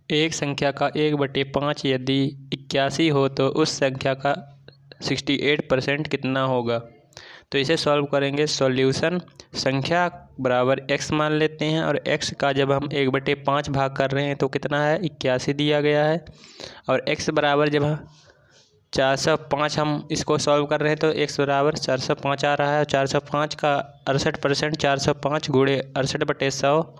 एक संख्या का 1/5 यदि 81 हो तो उस संख्या का 68% कितना होगा। तो इसे सॉल्व करेंगे। सॉल्यूशन संख्या बराबर x मान लेते हैं और x का जब हम 1/5 भाग कर रहे हैं तो कितना है, 81 दिया गया है। और x बराबर जब 405 हम इसको सॉल्व कर रहे हैं तो x बराबर 405 आ रहा है। 405 का 68%, 405 गुणे 68/100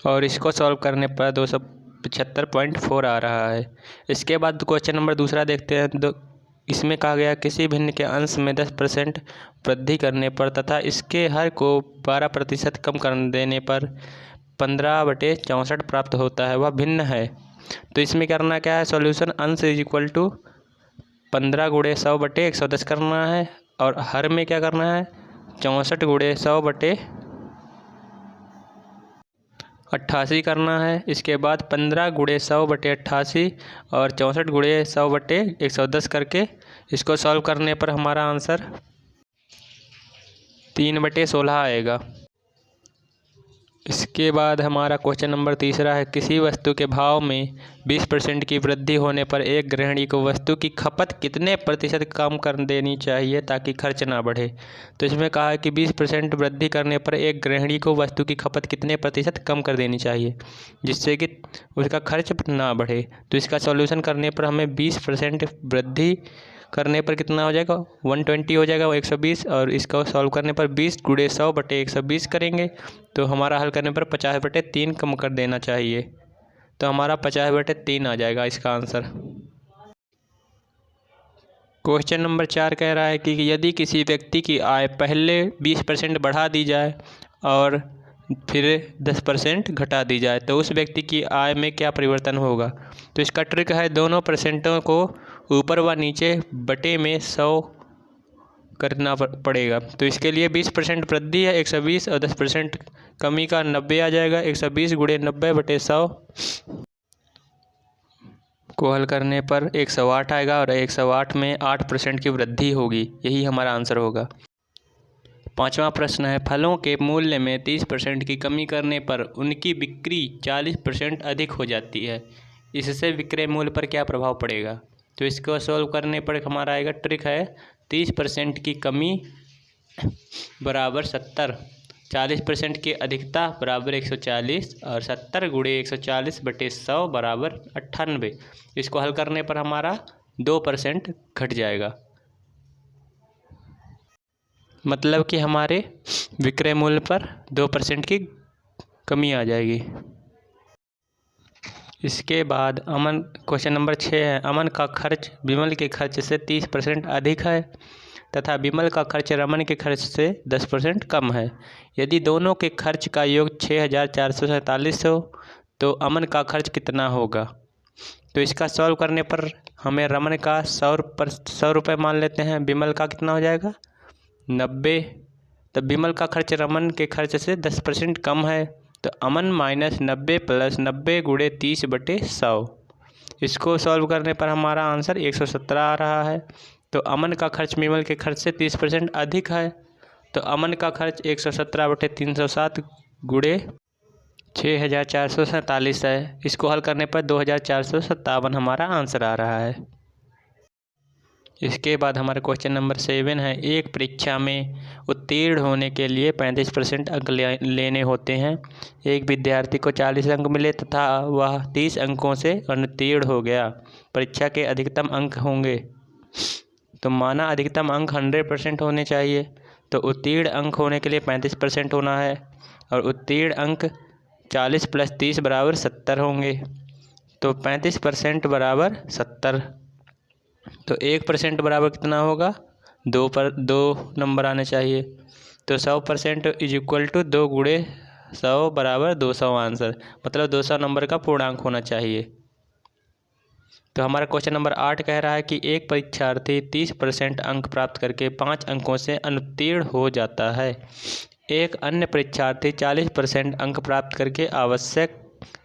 और इसको सॉल्व करने पर 275.4 आ रहा है। इसके बाद क्वेश्चन नंबर दूसरा देखते हैं। तो इसमें कहा गया किसी भिन्न के अंश में 10% वृद्धि करने पर तथा इसके हर को 12% कम कर देने पर 15/64 प्राप्त होता है, वह भिन्न है। तो इसमें करना क्या है, सॉल्यूशन अंश इज इक्वल टू 15 गुणे 100/110 करना है और हर में क्या करना है, 64 गुणे 100/88 करना है। इसके बाद 15 गुणे 100/88 और 64 गुणे 100/110 करके इसको सॉल्व करने पर हमारा आंसर 3/16 आएगा। इसके बाद हमारा क्वेश्चन नंबर तीसरा है, किसी वस्तु के भाव में 20% की वृद्धि होने पर एक गृहिणी को वस्तु की खपत कितने प्रतिशत कम कर देनी चाहिए ताकि खर्च ना बढ़े। तो इसमें कहा है कि 20% वृद्धि करने पर एक गृहिणी को वस्तु की खपत कितने प्रतिशत कम कर देनी चाहिए जिससे कि उसका खर्च ना बढ़े। तो इसका सॉल्यूशन करने पर हमें 20% वृद्धि करने पर कितना हो जाएगा, 120 हो जाएगा, 120। और इसको सॉल्व करने पर 20 गुणे 100/120 करेंगे तो हमारा हल करने पर 50/3 कम कर देना चाहिए। तो हमारा 50/3 आ जाएगा इसका आंसर। क्वेश्चन नंबर 4 कह रहा है कि यदि किसी व्यक्ति की आय पहले 20% बढ़ा दी जाए और फिर 10% घटा दी जाए तो उस व्यक्ति की आय में क्या परिवर्तन होगा। तो इसका ट्रिक है, दोनों परसेंटों को ऊपर व नीचे बटे में 100 करना पड़ेगा। तो इसके लिए 20% वृद्धि है 120 और 10% कमी का 90 आ जाएगा। 120 गुणे 90/100 को हल करने पर 108 आएगा और 108 में 8% की वृद्धि होगी, यही हमारा आंसर होगा। पांचवा प्रश्न है, फलों के मूल्य में 30% की कमी करने पर उनकी बिक्री 40% अधिक हो जाती है, इससे विक्रय मूल्य पर क्या प्रभाव पड़ेगा। तो इसको सॉल्व करने पर हमारा आएगा, ट्रिक है 30% की कमी बराबर 70, 40% की अधिकता बराबर 140 और 70 गुणे 140/100 बराबर 98। इसको हल करने पर हमारा 2% घट जाएगा, मतलब कि हमारे विक्रय मूल्य पर 2% की कमी आ जाएगी। इसके बाद अमन क्वेश्चन नंबर 6 है, अमन का खर्च विमल के खर्च से 30% अधिक है तथा विमल का खर्च रमन के खर्च से 10% कम है। यदि दोनों के खर्च का योग 6447 हो तो अमन का खर्च कितना होगा। तो इसका सॉल्व करने पर हमें रमन का 100 रुपये मान लेते हैं, विमल का कितना हो जाएगा 90। तो विमल का खर्च रमन के खर्च से 10% कम है, तो अमन -90 + 90 गुणे 30/100। इसको सॉल्व करने पर हमारा आंसर 117 आ रहा है। तो अमन का खर्च विमल के खर्च से 30% अधिक है, तो अमन का खर्च 117/307 गुणे 6447 है। इसको हल करने पर 2457 हमारा आंसर आ रहा है। इसके बाद हमारा क्वेश्चन नंबर 7 है, एक परीक्षा में उत्तीर्ण होने के लिए 35% अंक लेने होते हैं। एक विद्यार्थी को 40 अंक मिले तथा वह 30 अंकों से अनुत्तीर्ण हो गया, परीक्षा के अधिकतम अंक होंगे। तो माना अधिकतम अंक 100% होने चाहिए, तो उत्तीर्ण अंक होने के लिए 35% होना है और उत्तीर्ण अंक 40 + 30 बराबर 70 होंगे। तो 35% बराबर 70, तो 1% बराबर कितना होगा, 2 नंबर आने चाहिए। तो 100% इज इक्वल टू 2 गुणे 100 बराबर 200 आंसर, मतलब 200 नंबर का पूर्णांक होना चाहिए। तो हमारा क्वेश्चन नंबर 8 कह रहा है कि एक परीक्षार्थी 30% अंक प्राप्त करके 5 अंकों से अनुत्तीर्ण हो जाता है। एक अन्य परीक्षार्थी 40% अंक प्राप्त करके आवश्यक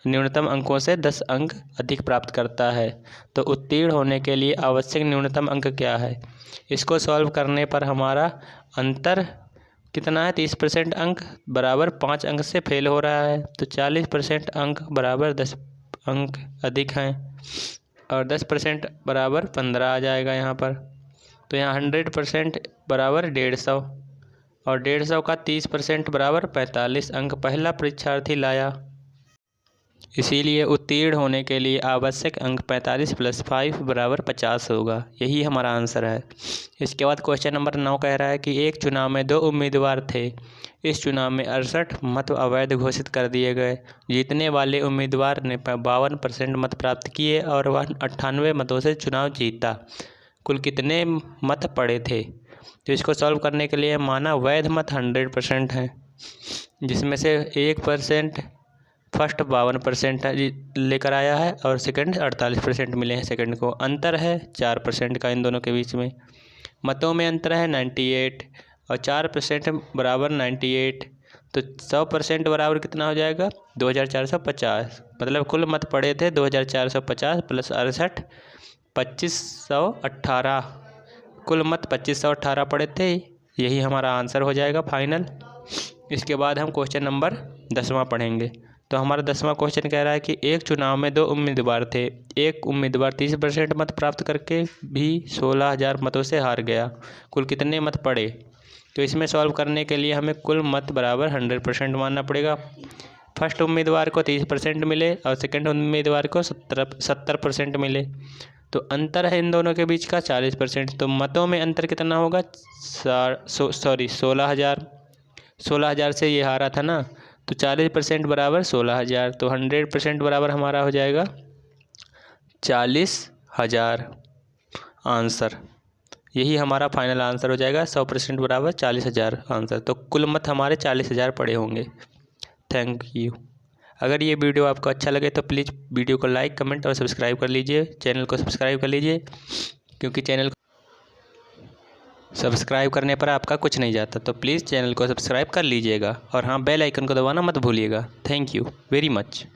न्यूनतम अंकों से 10 अंक अधिक प्राप्त करता है, तो उत्तीर्ण होने के लिए आवश्यक न्यूनतम अंक क्या है। इसको सॉल्व करने पर हमारा अंतर कितना है, 30% अंक बराबर 5 अंक से फेल हो रहा है, तो 40% अंक बराबर 10 अंक अधिक हैं और 10% बराबर 15 आ जाएगा यहाँ पर। तो यहाँ 100% बराबर 150 और 150 का 30% बराबर 45 अंक पहला परीक्षार्थी लाया। इसीलिए उत्तीर्ण होने के लिए आवश्यक अंक 45 + 5 बराबर 50 होगा। यही हमारा आंसर है। इसके बाद क्वेश्चन नंबर 9 कह रहा है कि एक चुनाव में 2 उम्मीदवार थे। इस चुनाव में 68 मत अवैध घोषित कर दिए गए। जीतने वाले उम्मीदवार ने 52% मत प्राप्त किए और वह 98 मतों से चुनाव जीता। कुल कितने मत पड़े थे? तो इसको सॉल्व करने के लिए माना वैध मत 100% हैं, जिसमें से 1% फर्स्ट 52% लेकर आया है और सेकंड 48% मिले हैं सेकंड को। अंतर है 4% का इन दोनों के बीच में। मतों में अंतर है 98 और 4% बराबर 98। तो 100% बराबर कितना हो जाएगा? 2450। मतलब कुल मत पड़े थे 2450 + 68 2518। कुल मत 2518 पड़े थे। यही हमारा आंसर हो जाएगा फाइनल। इसके बाद हम क्वेश्चन नंबर 10वां पढ़ेंगे। तो हमारा 10वां क्वेश्चन कह रहा है कि एक चुनाव में 2 उम्मीदवार थे। एक उम्मीदवार 30% मत प्राप्त करके भी 16,000 मतों से हार गया। कुल कितने मत पड़े? तो इसमें सॉल्व करने के लिए हमें कुल मत बराबर 100% मानना पड़ेगा। फर्स्ट उम्मीदवार को 30% मिले और सेकंड उम्मीदवार को 70% मिले। तो अंतर है इन दोनों के बीच का 40%। तो मतों में अंतर कितना होगा? 16,000 से ये हारा था ना, तो 40% बराबर 16,000। तो 100% बराबर हमारा हो जाएगा 40,000 आंसर। यही हमारा फाइनल आंसर हो जाएगा। 100% बराबर 40,000 आंसर। तो कुल मत हमारे 40,000 पड़े होंगे। Thank you. अगर ये वीडियो आपको अच्छा लगे तो प्लीज़ वीडियो को लाइक, कमेंट और सब्सक्राइब कर लीजिए। चैनल को सब्सक्राइब कर लीजिए, क्योंकि चैनल सब्सक्राइब करने पर आपका कुछ नहीं जाता। तो प्लीज़ चैनल को सब्सक्राइब कर लीजिएगा और हाँ, बेल आइकन को दबाना मत भूलिएगा। Thank you very much.